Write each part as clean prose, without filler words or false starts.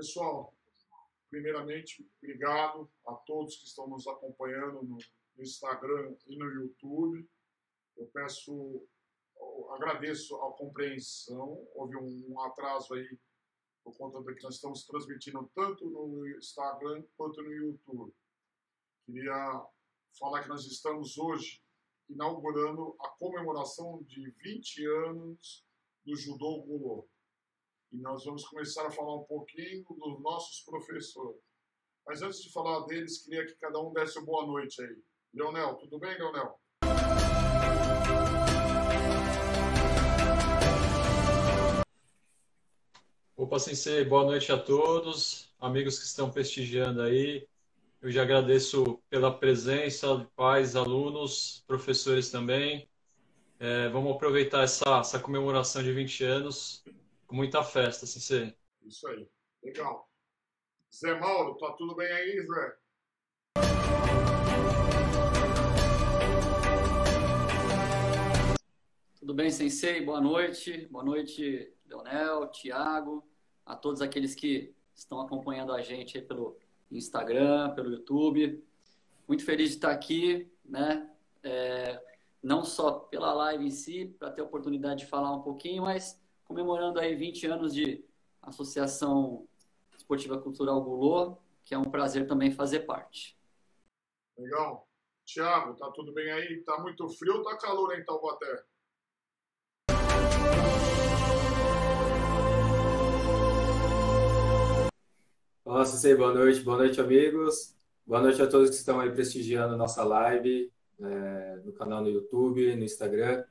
Pessoal, primeiramente, obrigado a todos que estão nos acompanhando no Instagram e no YouTube. Eu agradeço a compreensão. Houve um atraso aí por conta de que nós estamos transmitindo tanto no Instagram quanto no YouTube. Queria falar que nós estamos hoje inaugurando a comemoração de 20 anos do Judô Gulô. E nós vamos começar a falar um pouquinho dos nossos professores. Mas antes de falar deles, queria que cada um desse uma boa noite aí. Leonel, tudo bem, Leonel? Opa, Sensei, boa noite a todos, amigos que estão prestigiando aí. Eu já agradeço pela presença, pais, alunos, professores também. Vamos aproveitar essa comemoração de 20 anos com muita festa, Sensei. Isso aí, legal. Zé Mauro, tá tudo bem aí, Zé? Tudo bem, Sensei? Boa noite. Boa noite, Leonel, Thiago, a todos aqueles que estão acompanhando a gente aí pelo Instagram, pelo YouTube. Muito feliz de estar aqui, né? Não só pela live em si, para ter a oportunidade de falar um pouquinho, mas comemorando aí 20 anos de Associação Esportiva Cultural Gulô, que é um prazer também fazer parte. Legal. Thiago, tá tudo bem aí? Tá muito frio ou tá calor aí em Taubaté? Olá, Sensei, boa noite, amigos. Boa noite a todos que estão aí prestigiando nossa live, no canal no YouTube, no Instagram.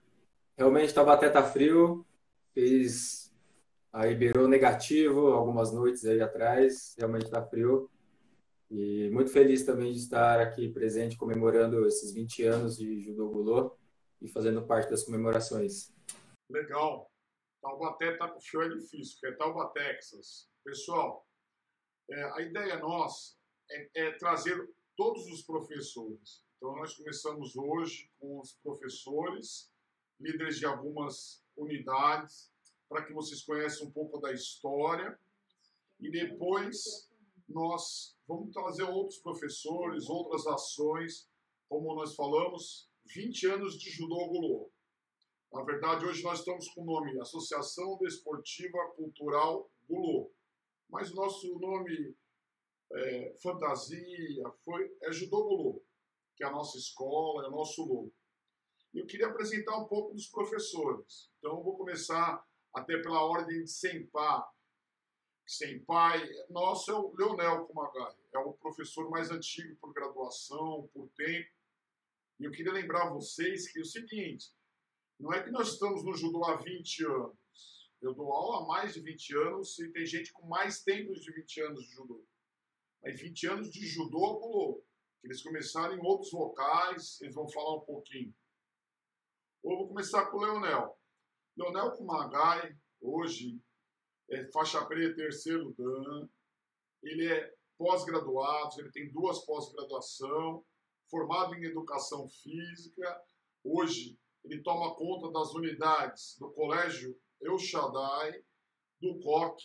Realmente, Taubaté tá frio, aí beirou negativo algumas noites aí atrás, realmente tá frio. E muito feliz também de estar aqui presente comemorando esses 20 anos de Judô Gulô e fazendo parte das comemorações. Legal. Taubaté tá com frio, é difícil, porque é Taubaté, Texas. Pessoal, a ideia nossa é trazer todos os professores. Então, nós começamos hoje com os professores, líderes de algumas unidades, para que vocês conheçam um pouco da história. E depois nós vamos trazer outros professores, outras ações, como nós falamos, 20 anos de Judô Gulô. Na verdade, hoje nós estamos com o nome Associação Desportiva Cultural Gulô. Mas o nosso nome fantasia é Judô Gulô, que é a nossa escola, é o nosso logo. E eu queria apresentar um pouco dos professores. Então, eu vou começar até pela ordem de Senpai. Senpai nosso é o Leonel Kumagai, é o professor mais antigo por graduação, por tempo. E eu queria lembrar a vocês que é o seguinte, não é que nós estamos no judô há 20 anos. Eu dou aula há mais de 20 anos e tem gente com mais tempo de 20 anos de judô. Mas 20 anos de judô Gulô. Eles começaram em outros locais, eles vão falar um pouquinho. Eu vou começar com o Leonel. Leonel Kumagai, hoje, é faixa preta terceiro dan. Ele é pós-graduado, ele tem 2 pós-graduação, formado em educação física. Hoje, ele toma conta das unidades do Colégio El Shaddai, do COC.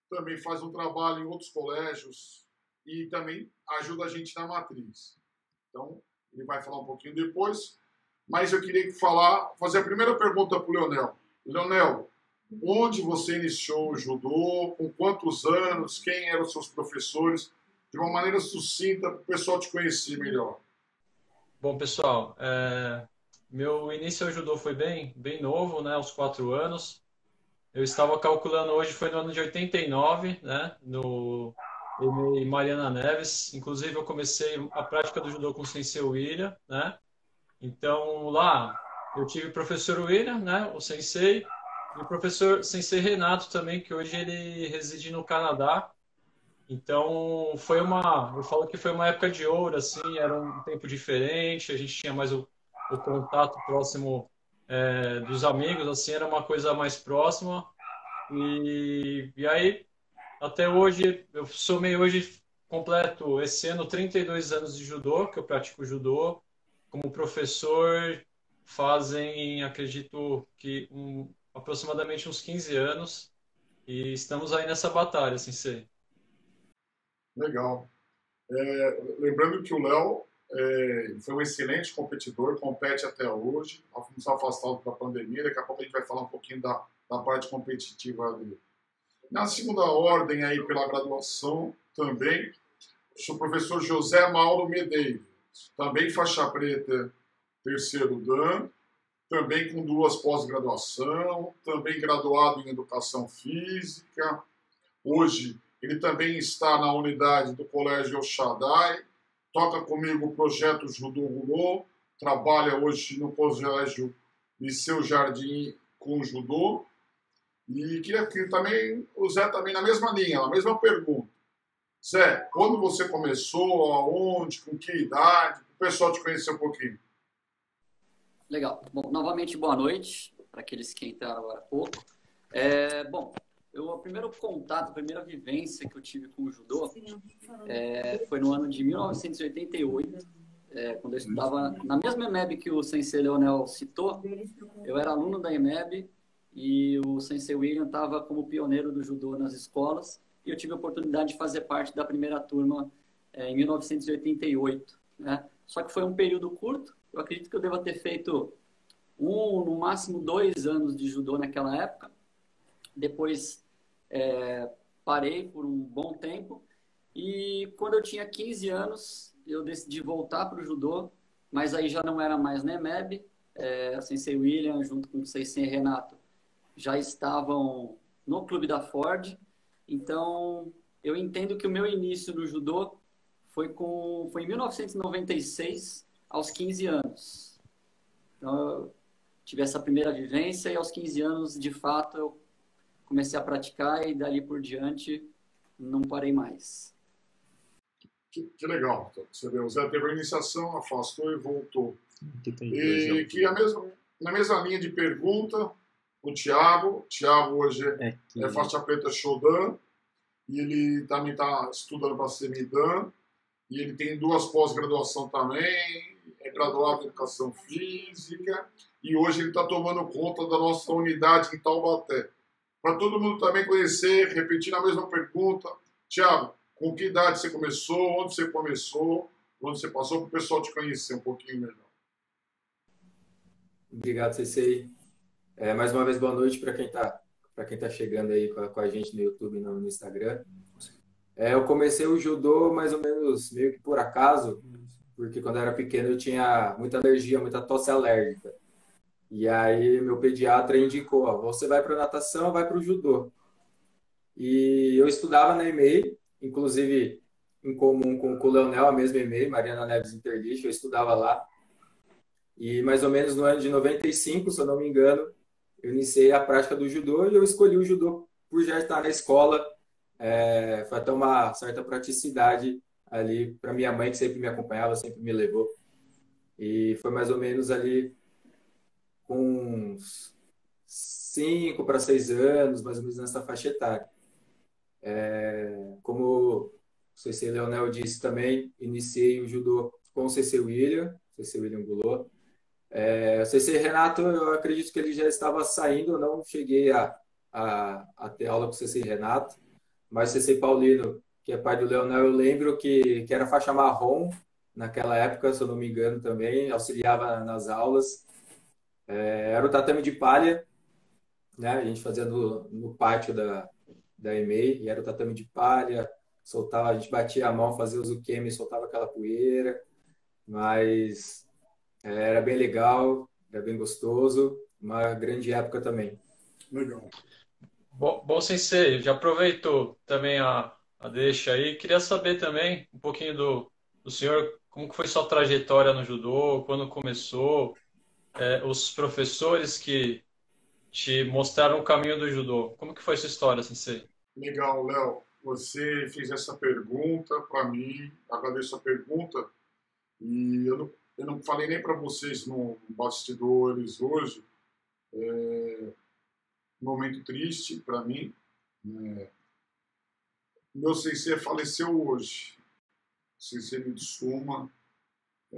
Também faz um trabalho em outros colégios e também ajuda a gente na matriz. Então, ele vai falar um pouquinho depois. Mas eu queria fazer a primeira pergunta para o Leonel. Leonel, onde você iniciou o judô? Com quantos anos? Quem eram os seus professores? De uma maneira sucinta para o pessoal te conhecer melhor. Bom, pessoal, meu início ao judô foi bem novo, né, aos 4 anos. Eu estava calculando hoje, foi no ano de 89, né, no EMEI Mariana Neves. Inclusive, eu comecei a prática do judô com o Sensei William, né? Então, lá eu tive o professor William, né, o Sensei, e o professor Sensei Renato também, que hoje ele reside no Canadá. Então, eu falo que foi uma época de ouro, assim, era um tempo diferente, a gente tinha mais o contato próximo dos amigos, assim, era uma coisa mais próxima. E aí, até hoje, eu somei hoje, completo esse ano 32 anos de judô, que eu pratico judô. Como professor, fazem, acredito que aproximadamente uns 15 anos. E estamos aí nessa batalha, Sensei. Legal. Lembrando que o Léo foi um excelente competidor, compete até hoje, nos afastado da pandemia. Daqui a pouco a gente vai falar um pouquinho da parte competitiva dele. Na segunda ordem, aí pela graduação, também, sou o professor José Mauro Medeiros, também faixa preta, terceiro Dan, também com 2 pós-graduação, também graduado em Educação Física. Hoje, ele também está na unidade do Colégio El Shaddai, toca comigo o projeto Judô Gulô, trabalha hoje no Colégio Liceu Jardim com Judô. E queria que também, o Zé também na mesma linha, na mesma pergunta. Zé, quando você começou, aonde, com que idade, o pessoal te conhecer um pouquinho. Legal. Bom, novamente, boa noite para aqueles que entraram agora há pouco. Bom, o primeiro contato, a primeira vivência que eu tive com o judô foi no ano de 1988, quando eu estudava na mesma EMEB que o Sensei Leonel citou. Eu era aluno da EMEB e o Sensei William estava como pioneiro do judô nas escolas e eu tive a oportunidade de fazer parte da primeira turma em 1988, né? Só que foi um período curto. Eu acredito que eu deva ter feito no máximo 2 anos de judô naquela época. Depois parei por um bom tempo. E quando eu tinha 15 anos, eu decidi voltar para o judô, mas aí já não era mais na EMEB. A Sensei William, junto com o Sensei Renato, já estavam no Clube da Ford. Então, eu entendo que o meu início no judô foi em 1996, aos 15 anos. Então, eu tive essa primeira vivência e aos 15 anos, de fato, eu comecei a praticar e dali por diante não parei mais. Que legal. Você vê, o Zé teve a iniciação, afastou e voltou. E que na mesma linha de pergunta, o Thiago hoje é faixa preta Shodan, e ele também está estudando para Semidan, e ele tem 2 pós-graduação também, é graduado em Educação Física, e hoje ele está tomando conta da nossa unidade em Taubaté. Para todo mundo também conhecer, repetindo a mesma pergunta, Thiago, com que idade você começou, onde você começou, onde você passou, para o pessoal te conhecer um pouquinho melhor. Obrigado, Sensei. Mais uma vez, boa noite para quem tá chegando aí com a gente no YouTube e no Instagram. Eu comecei o judô mais ou menos meio que por acaso, porque quando eu era pequeno eu tinha muita alergia, muita tosse alérgica. E aí meu pediatra indicou, você vai para natação, vai para o judô. E eu estudava na EMEI, inclusive em comum com o Leonel, a mesma EMEI, Mariana Neves Interlist, eu estudava lá. E mais ou menos no ano de 95, se eu não me engano, eu iniciei a prática do judô e eu escolhi o judô por já estar na escola. Foi até uma certa praticidade ali para minha mãe, que sempre me acompanhava, sempre me levou. E foi mais ou menos ali com uns 5 para 6 anos, mais ou menos nessa faixa etária. Como o Sensei Leonel disse também, iniciei o judô com o Sensei William Gulô. O Sensei Renato, eu acredito que ele já estava saindo, eu não cheguei a ter aula com o Sensei Renato, mas o Sensei Paulino, que é pai do Leonel, eu lembro que era faixa marrom naquela época, se eu não me engano também, auxiliava nas aulas. Era o tatame de palha, né? A gente fazia no pátio da EMEI, e era o tatame de palha, a gente batia a mão, fazia os ukemi, soltava aquela poeira, mas era bem legal, era bem gostoso, uma grande época também. Legal. Bom, Sensei, já aproveitou também a deixa aí. Queria saber também um pouquinho do senhor, como que foi sua trajetória no judô, quando começou, os professores que te mostraram o caminho do judô. Como que foi sua história, Sensei? Legal, Léo. Você fez essa pergunta para mim, agradeço a pergunta, e eu não falei nem para vocês no bastidores hoje, um momento triste para mim. Meu sensei faleceu hoje, Sensei Mitsuma.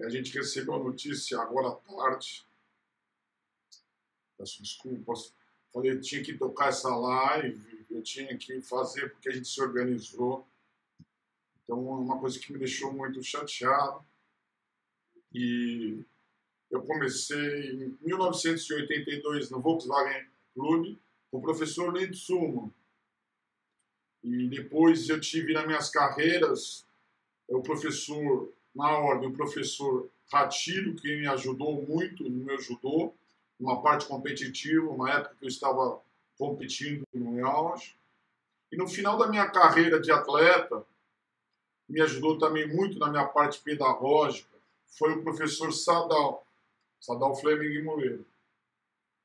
A gente recebeu a notícia agora à tarde. Peço desculpas. Falei, eu tinha que tocar essa live, eu tinha que fazer porque a gente se organizou. Então, é uma coisa que me deixou muito chateado. E eu comecei em 1982 no Volkswagen Clube com o professor Nitsumo. E depois eu tive nas minhas carreiras o professor, na ordem, o professor Hatiro, que me ajudou muito no meu judô, uma parte competitiva, uma época que eu estava competindo no auge. E no final da minha carreira de atleta, me ajudou também muito na minha parte pedagógica, foi o professor Sadal Fleming Moreira.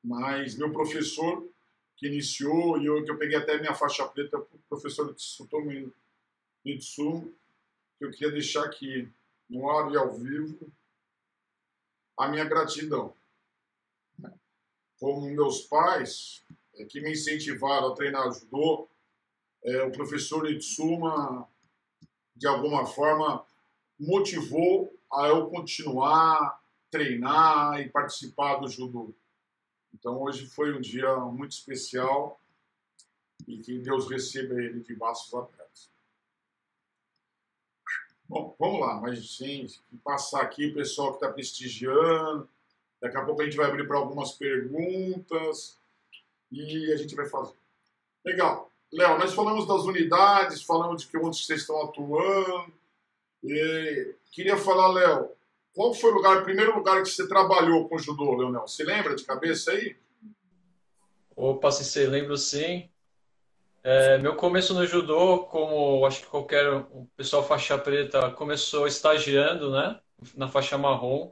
Mas meu professor que iniciou, e que eu peguei até minha faixa preta, o professor Tsutomu Mitsumo, que eu queria deixar aqui, no ar e ao vivo, a minha gratidão. Como meus pais, que me incentivaram a treinar judô, o professor Nitsuma, de alguma forma, motivou a eu continuar, treinar e participar do judô. Então, hoje foi um dia muito especial e que Deus receba ele de braços abertos. Bom, vamos lá, mas sem passar aqui o pessoal que está prestigiando. Daqui a pouco a gente vai abrir para algumas perguntas e a gente vai fazer. Legal. Léo, nós falamos das unidades, falamos de onde vocês estão atuando. E queria falar, Léo, qual foi o primeiro lugar que você trabalhou com judô, Leonel? Você lembra de cabeça aí? Opa, se você lembra sim. Meu começo no judô, como acho que qualquer pessoal faixa preta, começou estagiando, né, na faixa marrom.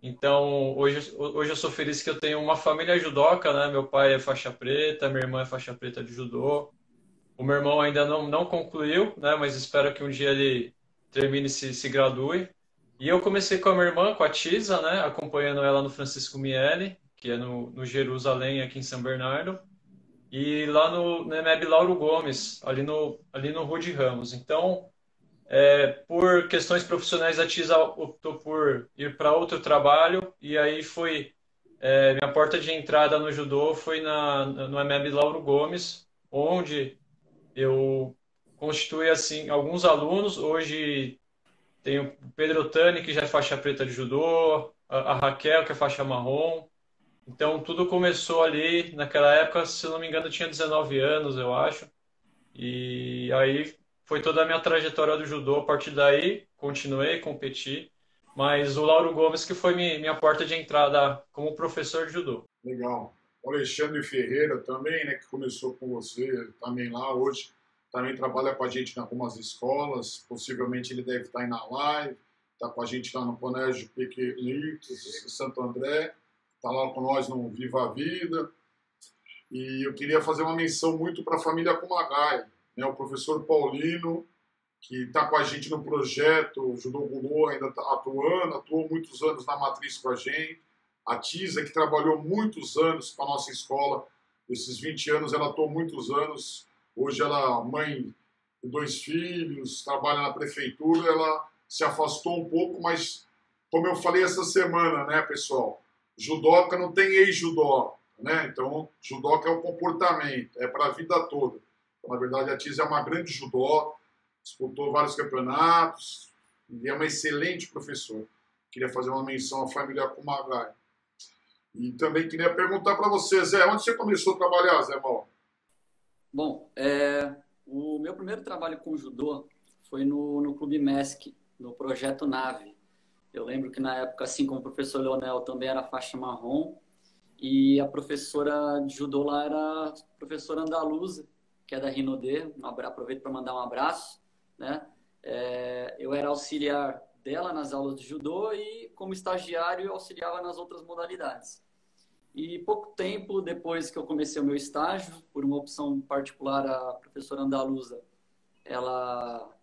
Então, hoje eu sou feliz que eu tenho uma família judoca, né? Meu pai é faixa preta, minha irmã é faixa preta de judô. O meu irmão ainda não concluiu, né? Mas espero que um dia ele termine e se gradue. E eu comecei com a minha irmã, com a Tisa, né? Acompanhando ela no Francisco Miele, que é no Jerusalém, aqui em São Bernardo. E lá no EMEB Lauro Gomes, ali no Rude Ramos. Então, por questões profissionais, a Tisa optou por ir para outro trabalho. E aí minha porta de entrada no judô foi no EMEB Lauro Gomes, onde eu constituí assim alguns alunos. Hoje tenho o Pedro Otani, que já é faixa preta de judô, a Raquel, que é faixa marrom. Então tudo começou ali naquela época, se eu não me engano, eu tinha 19 anos, eu acho. E aí foi toda a minha trajetória do judô. A partir daí, continuei, competi. Mas o Lauro Gomes que foi minha porta de entrada como professor de judô. Legal. O Alexandre Ferreira também, né, que começou com você também lá hoje, também trabalha com a gente em algumas escolas, possivelmente ele deve estar aí na live, está com a gente lá no Colégio Pequenitos, Santo André, está lá com nós no Viva a Vida. E eu queria fazer uma menção muito para a família Kumagai, né, o professor Paulino, que está com a gente no projeto, o Judô Gulô ainda está atuou muitos anos na matriz com a gente. A Tisa, que trabalhou muitos anos com a nossa escola, esses 20 anos, ela atuou muitos anos. Hoje ela é mãe de 2 filhos, trabalha na prefeitura, ela se afastou um pouco, mas como eu falei essa semana, né, pessoal, judoca não tem ex-judoca, né? Então, judoca é o comportamento, é para a vida toda. Então, na verdade, a Tisa é uma grande judoca, disputou vários campeonatos e é uma excelente professora. Queria fazer uma menção à família Kumagai. E também queria perguntar para você, Zé, onde você começou a trabalhar, Zé Mauro? Bom, o meu primeiro trabalho com judô foi no Clube MESC, no Projeto Nave. Eu lembro que na época, assim como o professor Leonel, também era faixa marrom, e a professora de judô lá era a professora Andaluza, que é da Rinodê. Aproveito para mandar um abraço, né? Eu era auxiliar dela nas aulas de judô e, como estagiário, eu auxiliava nas outras modalidades. E pouco tempo depois que eu comecei o meu estágio, por uma opção particular, a professora Andaluza, ela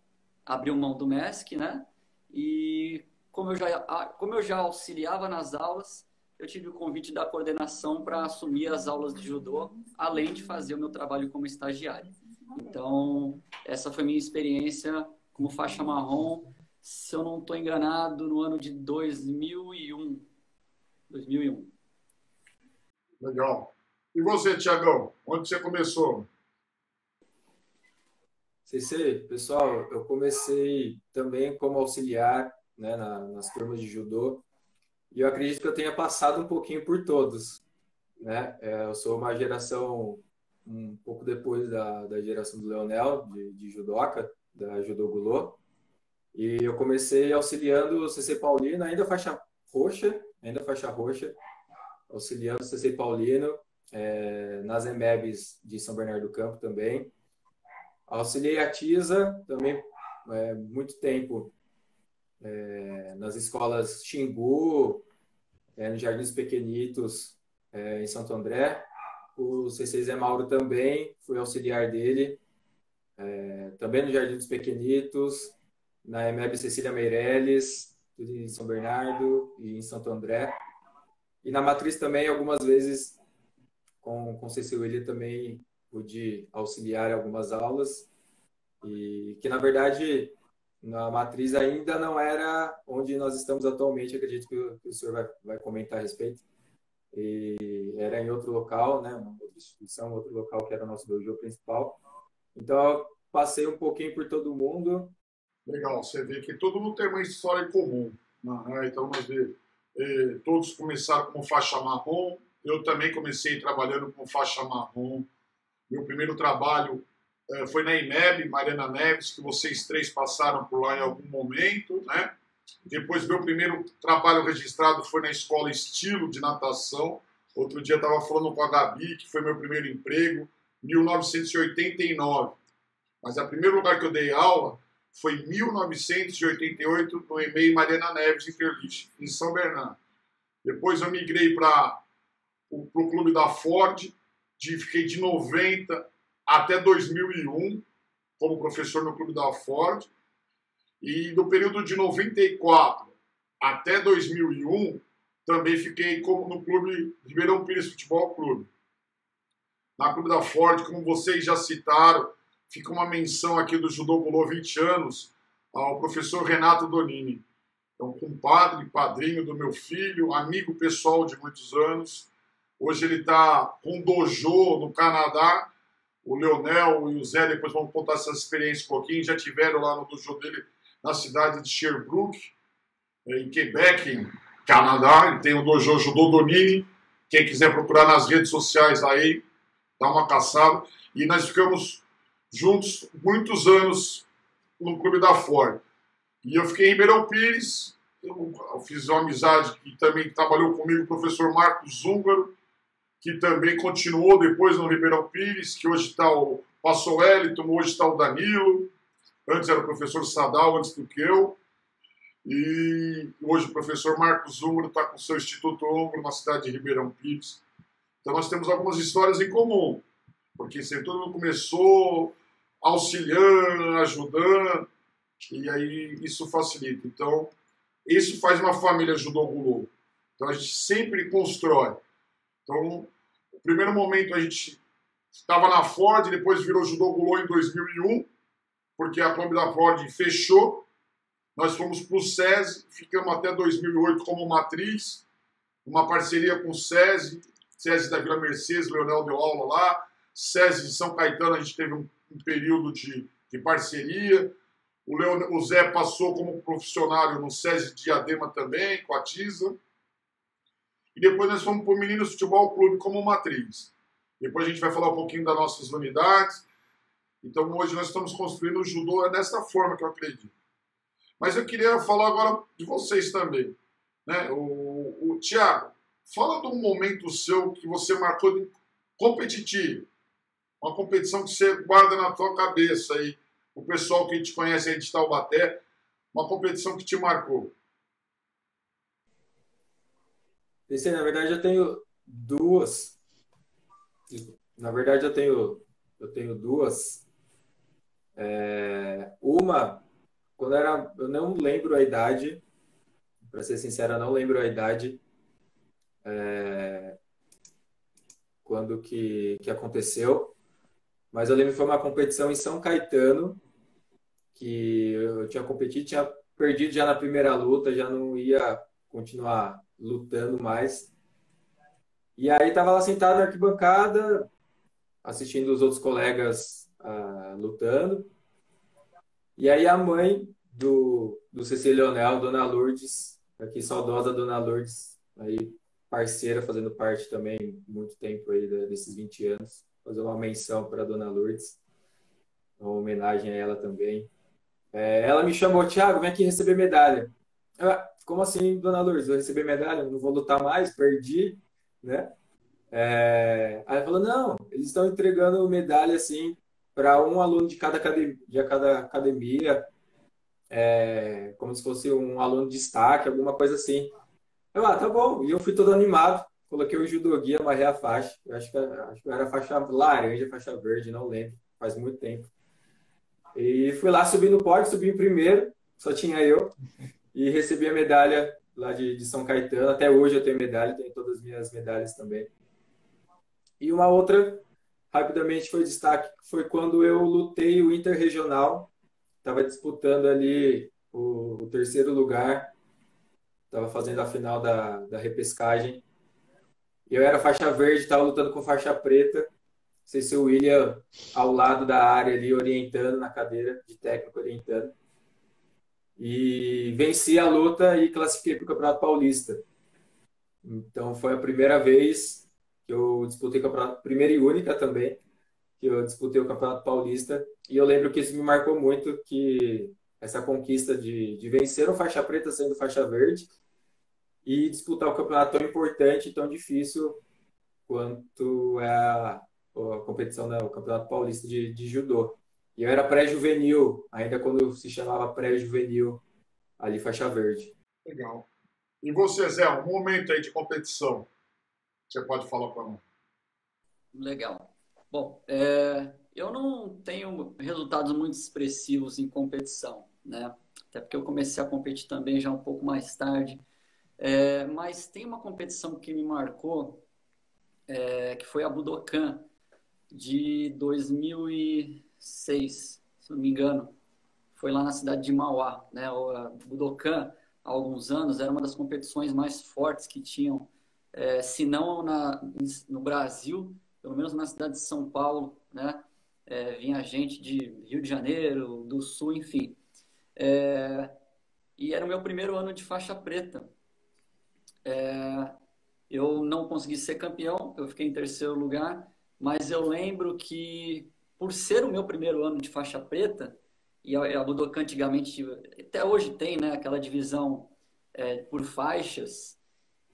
abriu mão do MESC, né? E como eu já auxiliava nas aulas, eu tive o convite da coordenação para assumir as aulas de judô, além de fazer o meu trabalho como estagiário. Então, essa foi minha experiência como faixa marrom, se eu não estou enganado, no ano de 2001. Legal. E você, Tiagão, onde você começou? CC, pessoal, eu comecei também como auxiliar, né, nas turmas de judô, e eu acredito que eu tenha passado um pouquinho por todos, né? Eu sou uma geração um pouco depois da geração do Leonel, de judoca, da Judô Gulô, e eu comecei auxiliando o CC Paulino, ainda faixa roxa, auxiliando o CC Paulino, nas EMEBs de São Bernardo do Campo também. Auxiliei a TISA também muito tempo nas escolas Xingu, no Jardim dos Pequenitos, em Santo André. O CC Zé Mauro também, fui auxiliar dele, também no Jardim dos Pequenitos, na EMEB Cecília Meirelles, tudo em São Bernardo e em Santo André. E na Matriz também, algumas vezes, com o CC William também pude auxiliar algumas aulas, e que, na verdade, na Matriz ainda não era onde nós estamos atualmente, acredito que o senhor vai comentar a respeito. E era em outro local, né, uma outra instituição, outro local que era o nosso dojo principal. Então, eu passei um pouquinho por todo mundo. Legal, você vê que todo mundo tem uma história em comum, né? Então, nós vemos, todos começaram com faixa marrom, eu também comecei trabalhando com faixa marrom. Meu primeiro trabalho foi na IMEB, Mariana Neves, que vocês três passaram por lá em algum momento, né? Depois, meu primeiro trabalho registrado foi na escola Estilo de natação. Outro dia eu estava falando com a Gabi, que foi meu primeiro emprego, 1989. Mas o primeiro lugar que eu dei aula foi em 1988, no EMEI Mariana Neves, em Perliche, em São Bernardo. Depois eu migrei para o clube da Ford, fiquei de 90 até 2001 como professor no clube da Ford. E no período de 94 até 2001, também fiquei no clube Ribeirão Pires Futebol Clube. Na clube da Ford, como vocês já citaram, fica uma menção aqui do Judô Gulô 20 anos, ao professor Renato Donini. É um compadre, padrinho do meu filho, amigo pessoal de muitos anos. Hoje ele está com um dojo no Canadá. O Leonel e o Zé depois vão contar essa experiência um pouquinho. Já tiveram lá no dojo dele na cidade de Sherbrooke, em Quebec, em Canadá. Ele tem o dojo Judô Donini. Quem quiser procurar nas redes sociais aí, dá uma caçada. E nós ficamos juntos muitos anos no clube da Ford. E eu fiquei em Ribeirão Pires. Eu fiz uma amizade que também trabalhou comigo, o professor Marcos Zúngaro, que também continuou depois no Ribeirão Pires, que hoje está passou o Wellington, hoje está o Danilo. Antes era o professor Sadal, antes do que eu. E hoje o professor Marcos Zúngaro está com o seu Instituto Ombro na cidade de Ribeirão Pires. Então nós temos algumas histórias em comum, porque sempre todo mundo começou auxiliando, ajudando, e aí isso facilita. Então, isso faz uma família Judô Gulô. Então a gente sempre constrói. Então, no primeiro momento a gente estava na Ford, depois virou Judô Gulô em 2001, porque a Clube da Ford fechou. Nós fomos para o SESI, ficamos até 2008 como matriz, uma parceria com o SESI da Vila Mercedes, Leonel deu aula lá, SESI de São Caetano, a gente teve um período de parceria. O Zé passou como profissionário no SESI de Diadema também, com a TISA. E depois nós fomos para o Meninos Futebol Clube como matriz. Depois a gente vai falar um pouquinho das nossas unidades. Então hoje nós estamos construindo o judô dessa forma que eu acredito. Mas eu queria falar agora de vocês também, né? O Thiago, fala de um momento seu que você marcou de competitivo. Uma competição que você guarda na tua cabeça aí. O pessoal que te conhece aí de Taubaté, uma competição que te marcou. Esse, na verdade, eu tenho duas. Na verdade, eu tenho duas. Uma, quando era, eu não lembro a idade, para ser sincero, eu não lembro a idade quando que aconteceu, mas eu lembro que foi uma competição em São Caetano, que eu tinha competido, tinha perdido já na primeira luta, já não ia continuar lutando mais. E aí estava lá sentado na arquibancada, assistindo os outros colegas lutando. E aí a mãe do CC Leonel, Dona Lourdes, aqui saudosa Dona Lourdes, aí parceira, fazendo parte também muito tempo aí desses 20 anos. Fazer uma menção para Dona Lourdes, uma homenagem a ela também. Ela me chamou, Thiago, vem aqui receber medalha. Como assim, Dona Lourdes? Vou receber medalha? Não vou lutar mais? Perdi, né? Aí ela falou, não, eles estão entregando medalha assim para um aluno de cada academia, como se fosse um aluno de destaque, alguma coisa assim. Tá bom. E eu fui todo animado, coloquei o judogi, amarrei a faixa. Acho que era faixa laranja, faixa verde, não lembro, faz muito tempo. E fui lá, subi no pódio, subi em primeiro, só tinha eu, e recebi a medalha lá de São Caetano. Até hoje eu tenho medalha, tenho todas as minhas medalhas também. E uma outra, rapidamente, foi destaque, foi quando eu lutei o Interregional. Estava disputando ali o terceiro lugar, estava fazendo a final da repescagem. Eu era faixa verde, estava lutando com faixa preta. Não sei se o William ao lado da área ali, orientando na cadeira de técnico, orientando. E venci a luta e classifiquei para o Campeonato Paulista. Então foi a primeira vez que eu disputei o campeonato, primeira e única também, que eu disputei o Campeonato Paulista. E eu lembro que isso me marcou muito, que essa conquista de vencer o faixa preta sendo faixa verde e disputar o campeonato tão importante e tão difícil quanto é a competição, né, o Campeonato Paulista de judô. E eu era pré-juvenil, ainda quando se chamava pré-juvenil, ali faixa verde. Legal. E você, Zé, um momento aí de competição, você pode falar para nós? Legal. Bom, eu não tenho resultados muito expressivos em competição, né? Até porque eu comecei a competir também já um pouco mais tarde. Mas tem uma competição que me marcou, que foi a Budokan, de 2006, se não me engano. Foi lá na cidade de Mauá, né? A Budokan, há alguns anos, era uma das competições mais fortes que tinham, se não no Brasil, pelo menos na cidade de São Paulo, né? Vinha gente de Rio de Janeiro, do Sul, enfim. E era o meu primeiro ano de faixa preta. Eu não consegui ser campeão, eu fiquei em terceiro lugar, mas eu lembro que, por ser o meu primeiro ano de faixa preta, e a Budokan antigamente, até hoje tem, né, aquela divisão por faixas,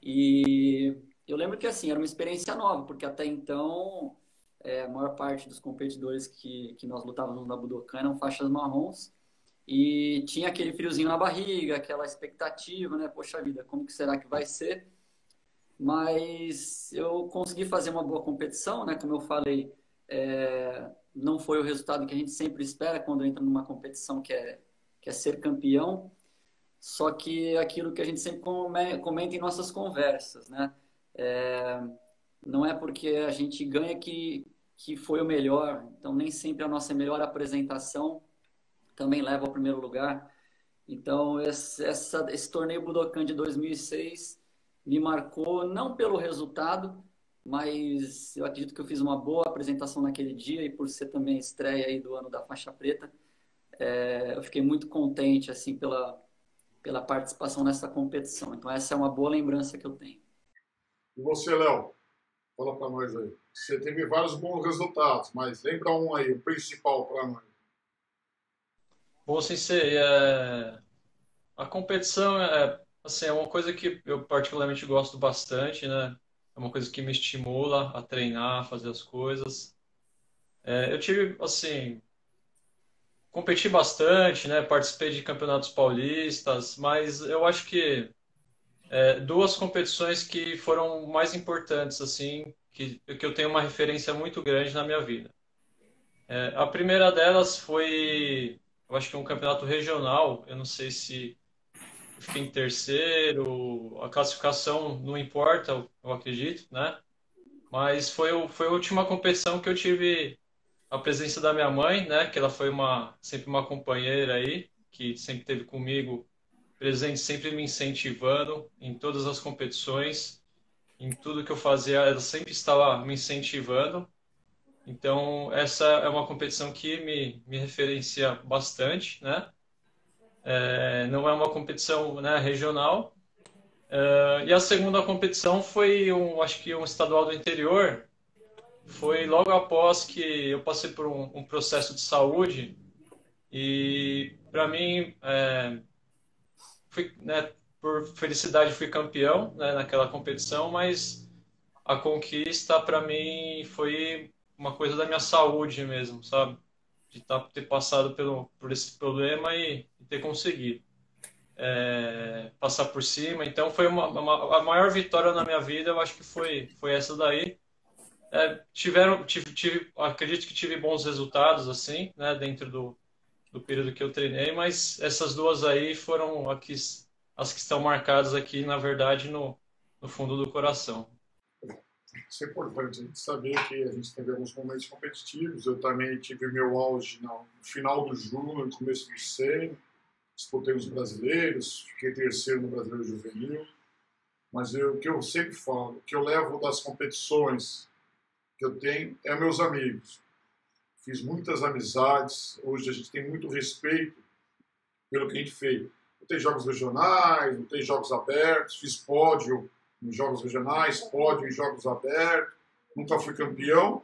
e eu lembro que assim, era uma experiência nova, porque até então a maior parte dos competidores que nós lutávamos na Budokan eram faixas marrons, e tinha aquele friozinho na barriga, aquela expectativa, né, poxa vida, como que será que vai ser? Mas eu consegui fazer uma boa competição, né? Como eu falei, não foi o resultado que a gente sempre espera quando entra numa competição que é ser campeão, só que aquilo que a gente sempre comenta em nossas conversas, né? Não é porque a gente ganha que foi o melhor, então nem sempre a nossa melhor apresentação também leva ao primeiro lugar. Então esse torneio Budokan de 2006 me marcou não pelo resultado, mas eu acredito que eu fiz uma boa apresentação naquele dia, e por ser também a estreia aí do ano da faixa preta, eu fiquei muito contente assim pela participação nessa competição. Então essa é uma boa lembrança que eu tenho. E você, Léo? Fala para nós aí. Você teve vários bons resultados, mas lembra um aí, o principal para nós. Bom, Sensei, a competição assim, é uma coisa que eu particularmente gosto bastante, né? É uma coisa que me estimula a treinar, a fazer as coisas. Eu tive, assim, competi bastante, né? Participei de campeonatos paulistas, mas eu acho que duas competições que foram mais importantes, assim, que eu tenho uma referência muito grande na minha vida. A primeira delas foi, eu acho que um campeonato regional, eu não sei se eu fiquei em terceiro, a classificação não importa, eu acredito, né? Mas foi a última competição que eu tive a presença da minha mãe, né? Que ela foi sempre uma companheira aí, que sempre esteve comigo, presente, sempre me incentivando em todas as competições, em tudo que eu fazia, ela sempre estava me incentivando. Então, essa é uma competição que me referencia bastante, né? Não é uma competição, né, regional. E a segunda competição foi, acho que um estadual do interior. Foi logo após que eu passei por um processo de saúde e, para mim, né, por felicidade, fui campeão, né, naquela competição, mas a conquista, para mim, foi uma coisa da minha saúde mesmo, sabe? De ter passado por esse problema e ter conseguido passar por cima. Então, foi a maior vitória na minha vida, eu acho que foi essa daí. Acredito que tive bons resultados, assim, né, dentro do período que eu treinei, mas essas duas aí foram as que estão marcadas aqui, na verdade, no fundo do coração. Isso é importante, a gente saber que a gente teve alguns momentos competitivos. Eu também tive meu auge no final do júnior, no começo do sênior, disputei os brasileiros, fiquei terceiro no Brasileiro Juvenil. Mas o que eu sempre falo, o que eu levo das competições que eu tenho é meus amigos. Fiz muitas amizades, hoje a gente tem muito respeito pelo que a gente fez. Eu tenho jogos regionais, eu tenho jogos abertos, fiz pódio em jogos regionais, pódio em jogos abertos, nunca fui campeão,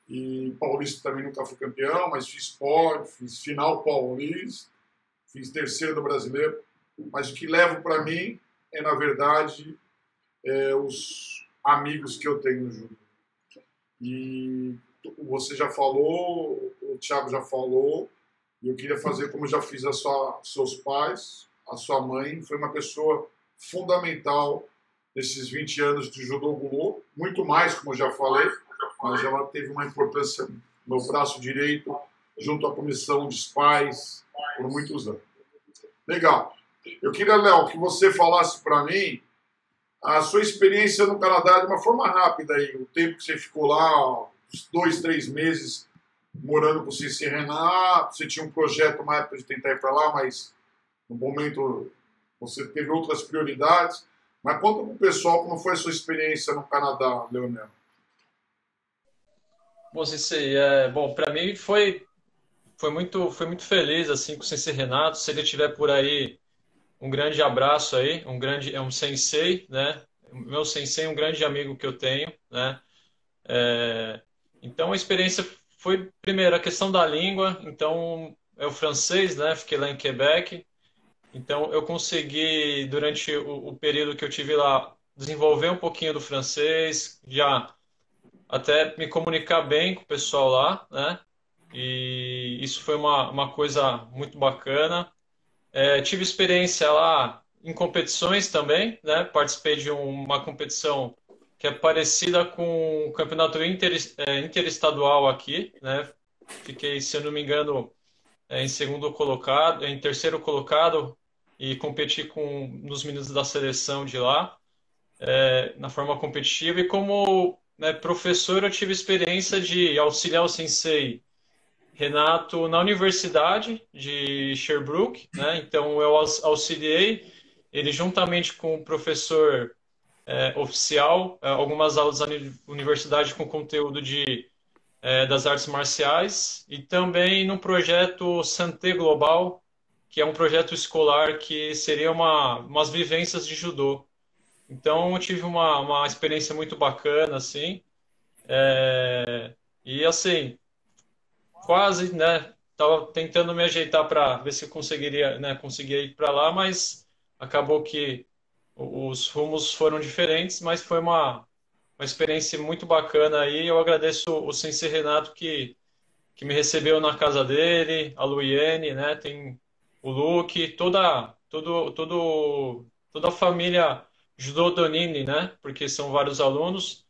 e paulista também nunca fui campeão, mas fiz pódio, fiz final paulista, fiz terceiro do brasileiro, mas o que levo para mim é, na verdade, os amigos que eu tenho no judô. E você já falou, o Thiago já falou, e eu queria fazer como eu já fiz seus pais, a sua mãe, foi uma pessoa fundamental nesses 20 anos de judô gulô, muito mais, como eu já falei, mas ela teve uma importância no braço direito, junto à comissão dos pais, por muitos anos. Legal. Eu queria, Léo, que você falasse para mim a sua experiência no Canadá de uma forma rápida aí, o tempo que você ficou lá, uns 2, 3 meses morando com o Sensei Renato, você tinha um projeto, uma época de tentar ir para lá, mas no momento você teve outras prioridades. Mas conta para o pessoal como foi a sua experiência no Canadá, Leonel. Bom, Sensei, bom, para mim foi muito feliz assim com o Sensei Renato. Se ele estiver por aí, um grande abraço aí, é um sensei, né? Meu sensei, um grande amigo que eu tenho, né? Então a experiência foi, primeiro, a questão da língua. Então é o francês, né? Fiquei lá em Quebec. Então eu consegui, durante o período que eu tive lá, desenvolver um pouquinho do francês, já até me comunicar bem com o pessoal lá, né? E isso foi uma coisa muito bacana. Tive experiência lá em competições também, né? Participei de uma competição que é parecida com o campeonato interestadual aqui, né? Fiquei, se eu não me engano, em terceiro colocado e competi nos meninos da seleção de lá, na forma competitiva. E como, né, professor, eu tive experiência de auxiliar o sensei Renato na Universidade de Sherbrooke, né? Então eu auxiliei ele juntamente com o professor oficial, algumas aulas da universidade com conteúdo das artes marciais e também no projeto Santé Global, que é um projeto escolar que seria umas vivências de judô. Então eu tive uma experiência muito bacana, assim, e assim, quase, né? Tava tentando me ajeitar para ver se eu conseguiria, né, conseguia ir para lá, mas acabou que os rumos foram diferentes, mas foi uma experiência muito bacana aí. Eu agradeço o Sensei Renato que me recebeu na casa dele, a Luiene, né? Tem o Luke, toda a família Judô Donini, né? Porque são vários alunos.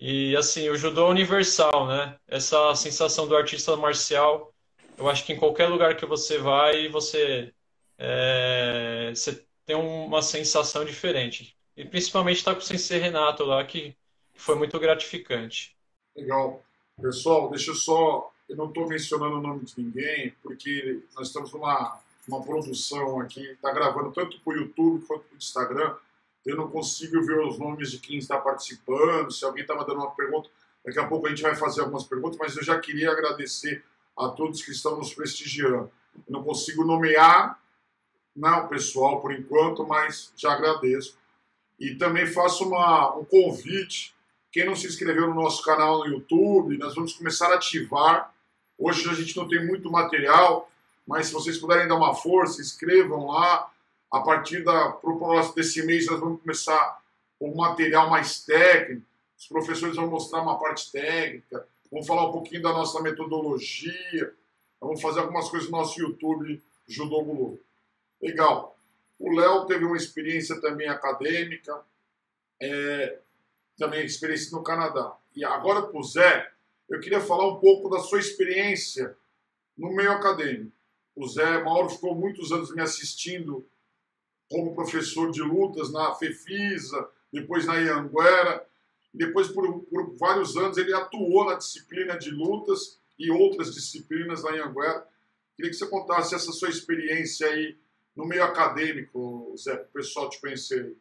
E assim, o judô é universal, né? Essa sensação do artista marcial, eu acho que em qualquer lugar que você vai, você tem uma sensação diferente. E principalmente estar com o Sensei Renato lá, que foi muito gratificante. Legal. Pessoal, deixa eu só... Eu não estou mencionando o nome de ninguém, porque nós estamos numa produção aqui, está gravando tanto para o YouTube quanto para o Instagram. Eu não consigo ver os nomes de quem está participando, se alguém está mandando uma pergunta. Daqui a pouco a gente vai fazer algumas perguntas, mas eu já queria agradecer a todos que estão nos prestigiando. Eu não consigo nomear o pessoal por enquanto, mas já agradeço. E também faço um convite. Quem não se inscreveu no nosso canal no YouTube, nós vamos começar a ativar. Hoje a gente não tem muito material, mas se vocês puderem dar uma força, inscrevam lá. A partir pro próximo desse mês nós vamos começar com um material mais técnico. Os professores vão mostrar uma parte técnica, vão falar um pouquinho da nossa metodologia, vamos fazer algumas coisas no nosso YouTube Judô Gulô. Legal. O Léo teve uma experiência também acadêmica, também experiência no Canadá. E agora para o Zé, eu queria falar um pouco da sua experiência no meio acadêmico. O Zé Mauro ficou muitos anos me assistindo como professor de lutas na FEFISA, depois na Anhanguera, e depois por vários anos ele atuou na disciplina de lutas e outras disciplinas na Anhanguera. Queria que você contasse essa sua experiência aí no meio acadêmico, Zé, para o pessoal te conhecer aí.